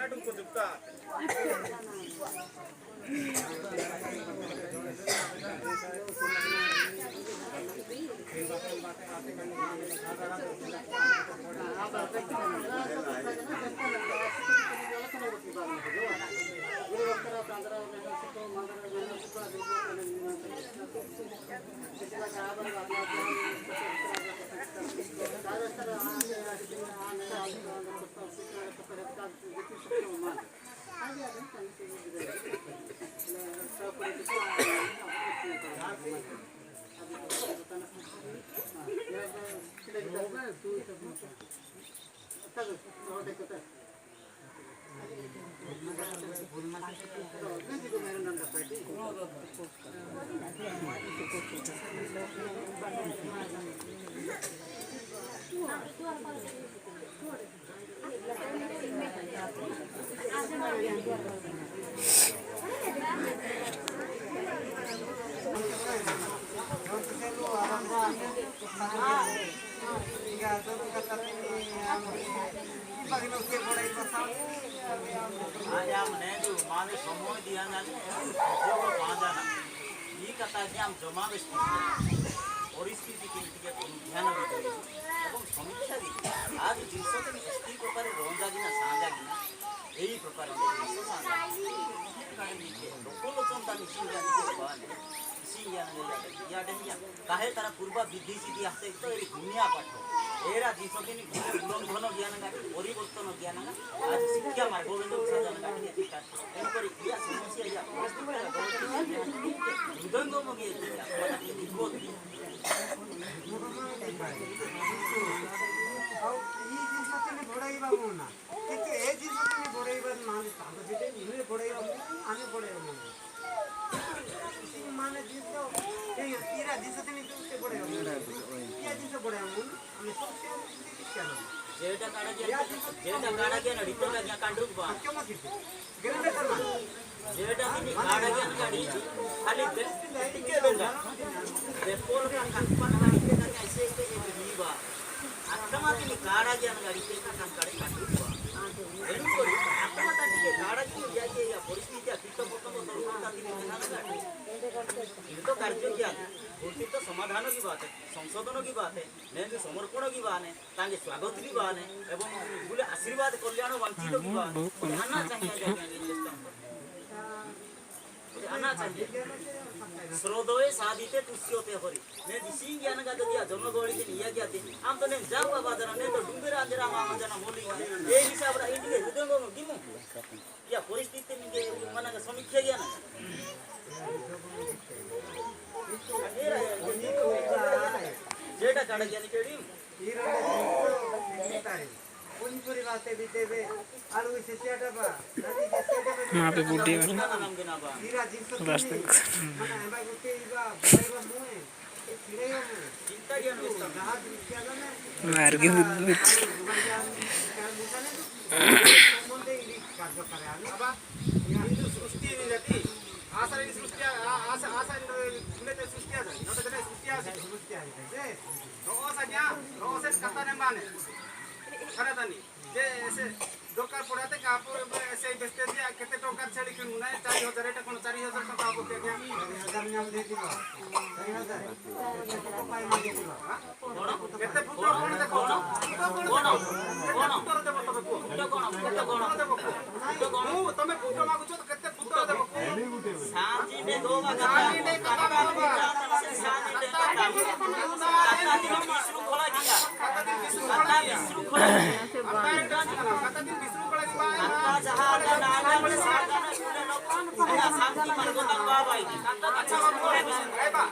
तुमको दुखता परिस्थिति के ध्यान समीक्षा दी आज जिस प्रकार रंजागिना साँजागिना यही प्रकार काहे तारा पूर्वा विधि सिद्धि आते तो ये दुनिया पाठ एरा जिसदिन उल्लंघन ज्ञान परिवर्तन ज्ञान आज शिक्षा मार्ग साधन तेणुक या समस्या या हृदयंगम जेटा काड़ा के नड़ी तो क्या कांडूक बा जेटा की काड़ा के नड़ी खाली टिके बेला बेपोल का कंपन नड़ी के ऐसे ऐसे ये बा आत्मा की काड़ा के नड़ी के का काड़े कांडूक बा एनु कोरी आत्मा ताटी के काड़ा की जाके या परिस्थिति कितो पतो तरुणता की ना काटे ये तो कार्य क्या है तो समाधान की बात है संशोधन की बात है नहीं समर्पण की बात है तांगे स्वागत की बात है एवं बोले आशीर्वाद कल्याण वंचित की बात आना चाहिए आना चाहिए श्रोदोए साधिते तुष्योते हरि ने दिसी ज्ञान का दिया जनगोड़ी के निया क्या थी हम तो नहीं जा बाबा जरा नहीं तो डुंगरा अंजरा मामा जना बोली ये हिसाब रा इंडिया हृदय को गिमो या परिस्थिति में मना का समीक्षा ज्ञान जेटा काड़ा ज्ञान केडी पुनपुरी बातें भी देवे और वो सिस्याटा बा वहाँ पे बुड्ढी वाला रास्ते हमारा गुटे इबा भाईबा मुए खिरेयो चिंता ज्ञान विस्तार जहां क्या ना मार के बुड्ढी मुंडे इली कार्य करे अबा हिंदू सृष्टि नहीं जाती आशा नहीं सृष्टि आशा खुले तो सृष्टि आ जाए नोट करे सृष्टि आ जाए रोज आज्ञा रोज से कथा ने माने खरा तानी जे ऐसे दोकार पड़ाते का आप ऐसे बेचते दिया केते टोकार छेड़ी के मुना 4000 एटा कोन 4000 टका आप पे दिया 4000 नाम दे दिबा 4000 पाई मा दे दिबा केते पुत्र कोन देखो कोन पुत्र देबो तबे को केते कोन मु तमे पुत्र मागुछ तो केते पुत्र देबो साजी ने दोवा साजी ने कथा साजी ने कथा दिन विशृंखला किया कथा विशृंखला कथा दिन विशृंखला किया जहां नाला बड़े साधन सुने शांति मार्ग तंबा भाई अच्छा करे बा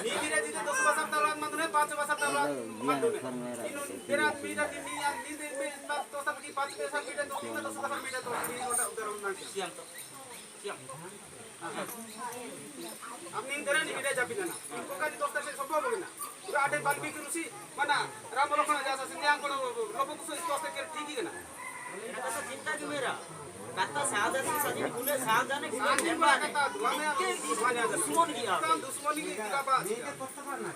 नीगिरे जी 10 वर्ष तक मंदने 5 वर्ष तक मंदने तेरा पीड़ा की निया नींद में तो सब की 5 पैसा पीड़ा तो 10 वर्ष पीड़ा तो 3 घंटा उधर उन्ना सियाम तो सियाम हमने इंदरा निगिरे जापी देना इनको का 10 से सब बोलना पूरा आठे वाल्मीकि ऋषि माना राम लखन जैसा सिंधिया को लोगों को इस दोस्त के ठीक है ना এটা তো চিন্তা কি মেরা কাতা সাজানি সাজিনি গুলে সাজানে গুলে নেবা কাতা দুয়ানে দুয়ানে দুশ্মন কি আর দুশ্মনী কি দিবা এটা করতে পার না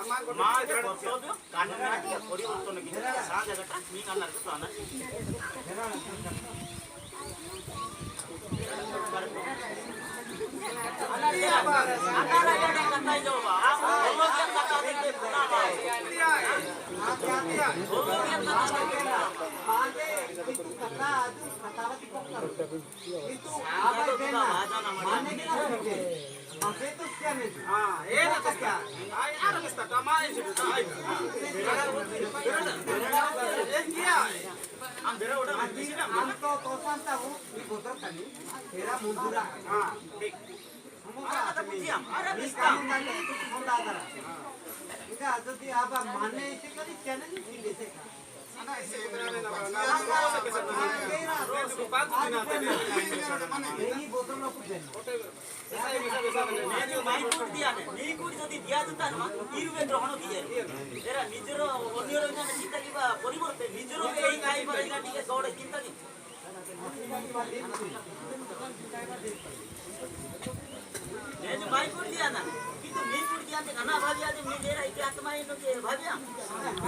আমার মা কর্তব্য কানুন পরিবর্তন কি সাজাটা মি কান্নার তো আনা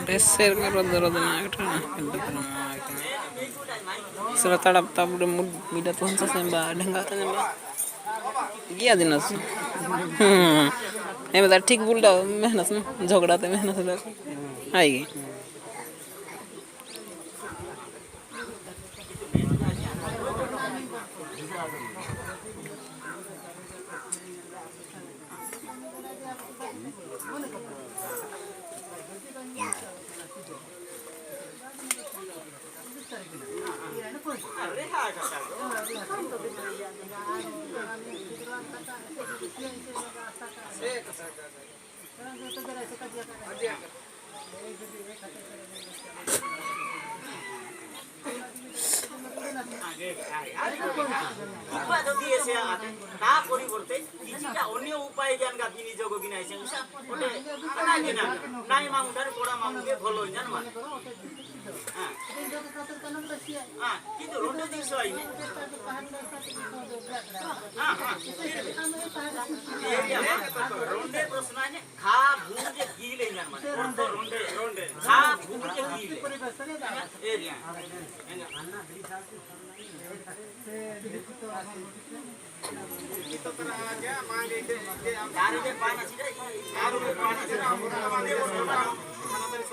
dresser రొద్ద రొద్ద నాగట sila tadap tabur mida tuhan sa semba dengar semba gya dinas em da ठीक बोल रहा मेहनत में झगड़ा ते मेहनत से आएगी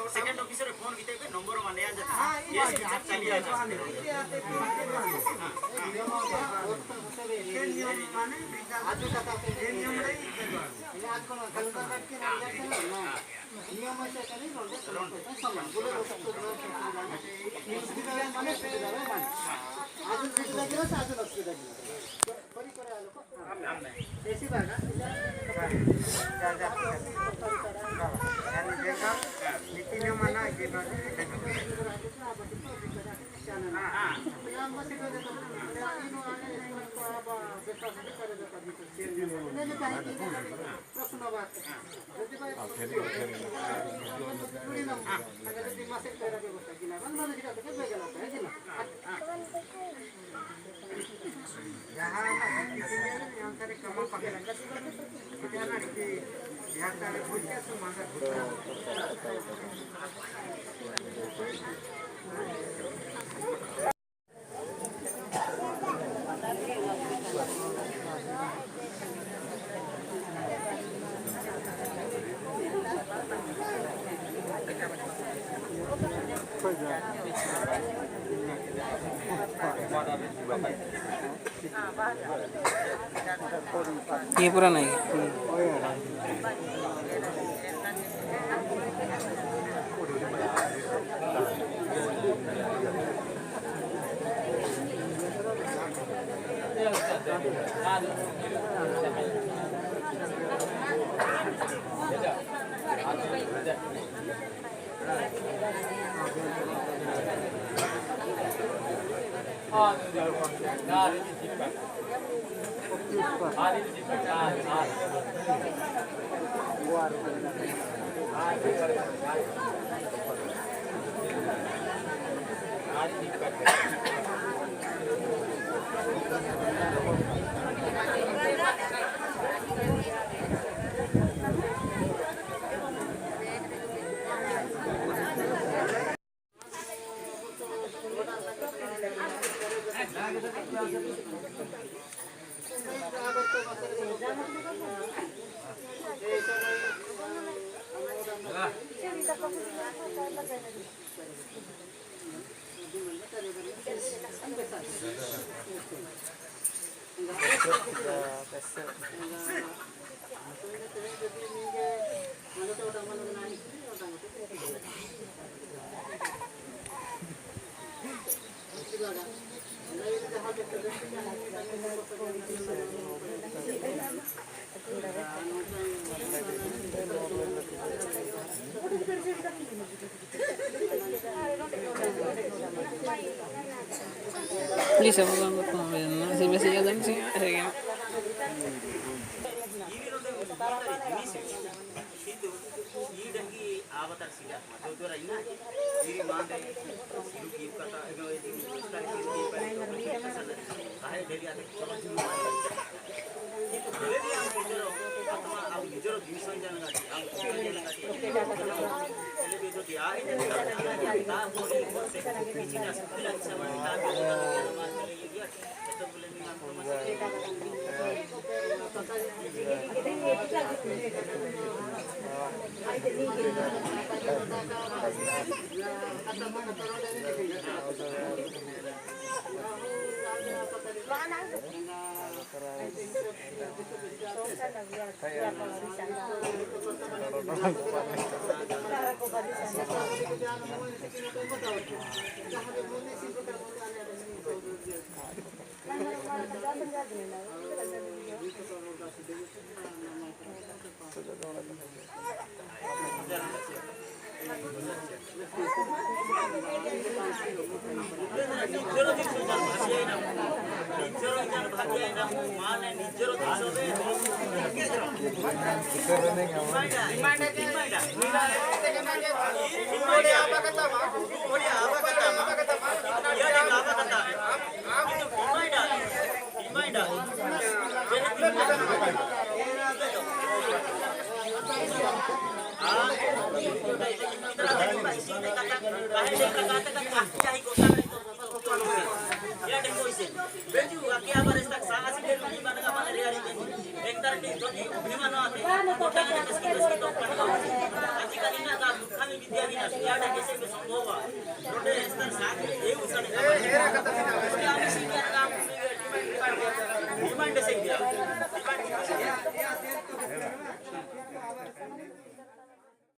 सेकंड ऑफिसर फोन किते पे नंबर माने आ जाता ये चली आ जाता ये पूरा नहीं Please ako lang po. Sige dan sige. Sige. ಈಡಂಗಿ ಆವತಾರ ಸಿಗ ಮಧುರ ಇವು ಈ ಮಾಂದೆ ಈ ಕಥಾ ಇದು ಕಾಹೆ ಡೆಲಿ ಆತೆ ಸಮझ ಡೆಲಿ ಆ ನಿಜರ ಅಥವಾ ಆ ನಿಜರ ದಿನಸಂಜನ ಗಾಡಿ ಆ ಡೆಲಿ ಇದು ಯಾ ಇದೆ ತಾ ಬೋಲಿ ಕೊಸೆ ಪಿಚಿನ ಸಫಲ ಸಮಯ ತಾ ಬೋಲಿ ये तो बोले नहीं हमको